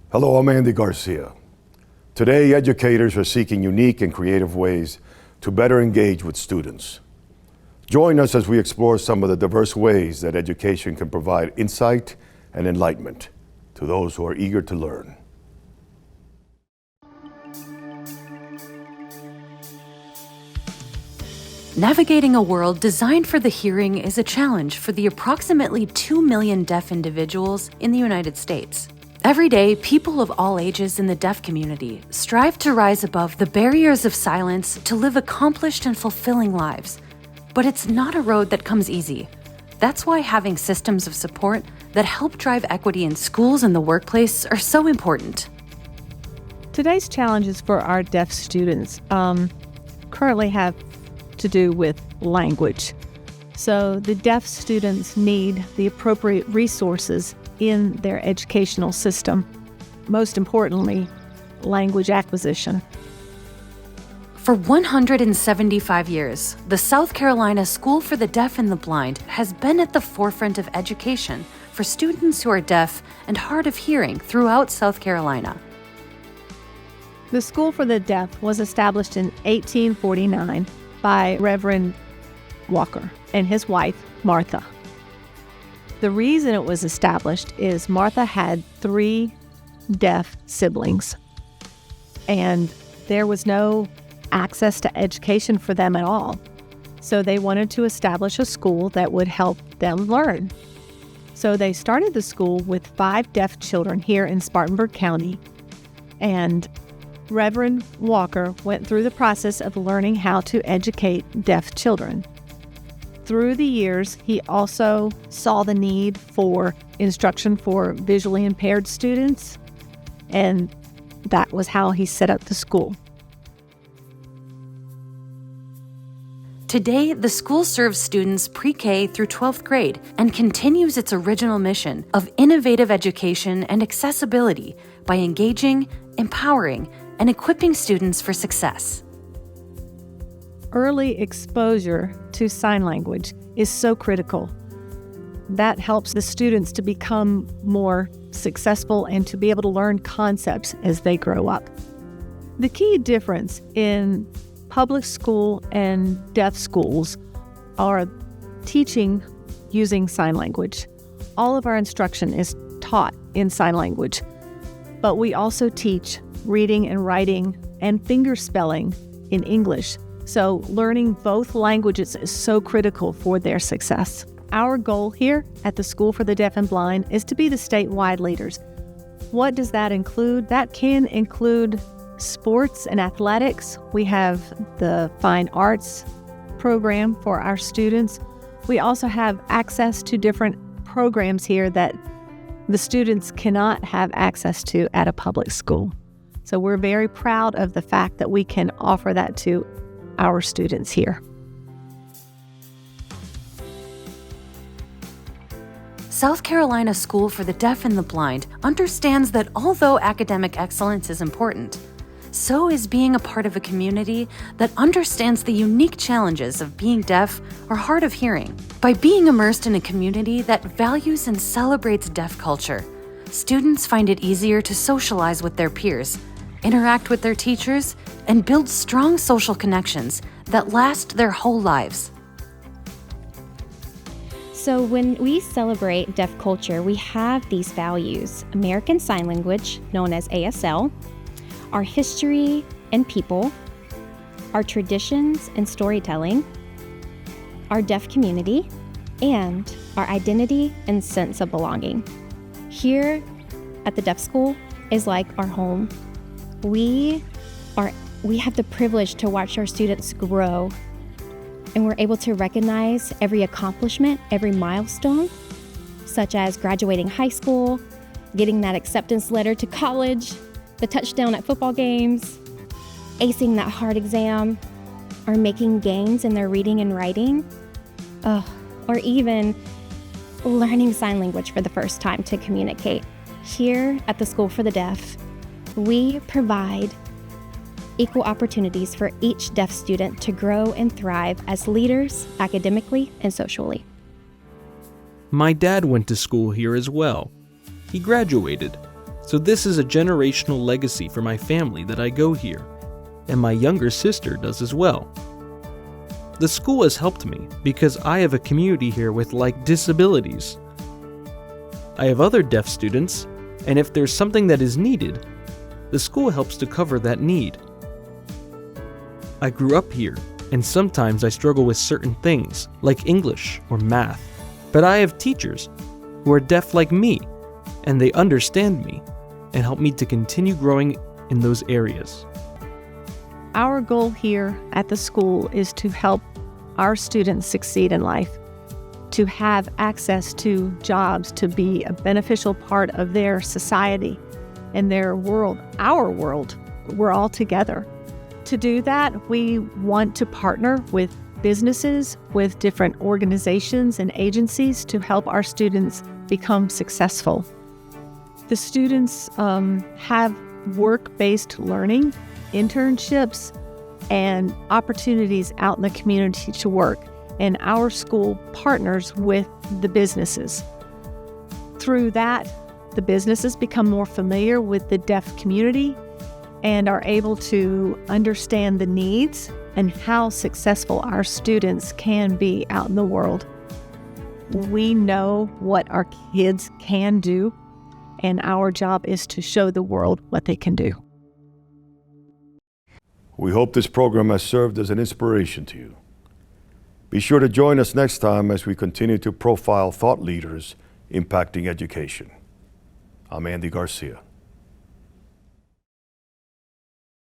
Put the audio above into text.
Hello, I'm Andy Garcia. Today, educators are seeking unique and creative ways to better engage with students. Join us as we explore some of the diverse ways that education can provide insight and enlightenment to those who are eager to learn. Navigating a world designed for the hearing is a challenge for the approximately 2 million deaf individuals in the United States. Every day, people of all ages in the deaf community strive to rise above the barriers of silence to live accomplished and fulfilling lives. But it's not a road that comes easy. That's why having systems of support that help drive equity in schools and the workplace are so important. Today's challenges for our deaf students currently have to do with language. So the deaf students need the appropriate resources in their educational system. Most importantly, language acquisition. For 175 years, the South Carolina School for the Deaf and the Blind has been at the forefront of education for students who are deaf and hard of hearing throughout South Carolina. The School for the Deaf was established in 1849 by Reverend Walker and his wife, Martha. The reason it was established is Martha had 3 deaf siblings, and there was no access to education for them at all. So they wanted to establish a school that would help them learn. So they started the school with 5 deaf children here in Spartanburg County, and Reverend Walker went through the process of learning how to educate deaf children. Through the years, he also saw the need for instruction for visually impaired students, and that was how he set up the school. Today, the school serves students pre-K through 12th grade and continues its original mission of innovative education and accessibility by engaging, empowering, and equipping students for success. Early exposure to sign language is so critical. That helps the students to become more successful and to be able to learn concepts as they grow up. The key difference in public school and deaf schools are teaching using sign language. All of our instruction is taught in sign language, but we also teach reading and writing and finger spelling in English. So learning both languages is so critical for their success. Our goal here at the School for the Deaf and Blind is to be the statewide leaders. What does that include? That can include sports and athletics. We have the fine arts program for our students. We also have access to different programs here that the students cannot have access to at a public school. So we're very proud of the fact that we can offer that to our students here. South Carolina School for the Deaf and the Blind understands that although academic excellence is important, so is being a part of a community that understands the unique challenges of being deaf or hard of hearing. By being immersed in a community that values and celebrates deaf culture, students find it easier to socialize with their peers, interact with their teachers, and build strong social connections that last their whole lives. So when we celebrate deaf culture, we have these values: American Sign Language, known as ASL, our history and people, our traditions and storytelling, our deaf community, and our identity and sense of belonging. Here at the Deaf School is like our home. We have the privilege to watch our students grow, and we're able to recognize every accomplishment, every milestone, such as graduating high school, getting that acceptance letter to college, the touchdown at football games, acing that hard exam, or making gains in their reading and writing, or even learning sign language for the first time to communicate. Here at the School for the Deaf, we provide equal opportunities for each deaf student to grow and thrive as leaders academically and socially. My dad went to school here as well. He graduated. So this is a generational legacy for my family that I go here, and my younger sister does as well. The school has helped me because I have a community here with like disabilities. I have other deaf students, and if there's something that is needed, the school helps to cover that need. I grew up here, and sometimes I struggle with certain things, like English or math. But I have teachers who are deaf like me, and they understand me and help me to continue growing in those areas. Our goal here at the school is to help our students succeed in life, to have access to jobs, to be a beneficial part of their society and their world, our world. We're all together. To do that, we want to partner with businesses, with different organizations and agencies to help our students become successful. The students have work-based learning, internships, and opportunities out in the community to work, and our school partners with the businesses. Through that, the businesses become more familiar with the deaf community and are able to understand the needs and how successful our students can be out in the world. We know what our kids can do, and our job is to show the world what they can do. We hope this program has served as an inspiration to you. Be sure to join us next time as we continue to profile thought leaders impacting education. I'm Andy Garcia.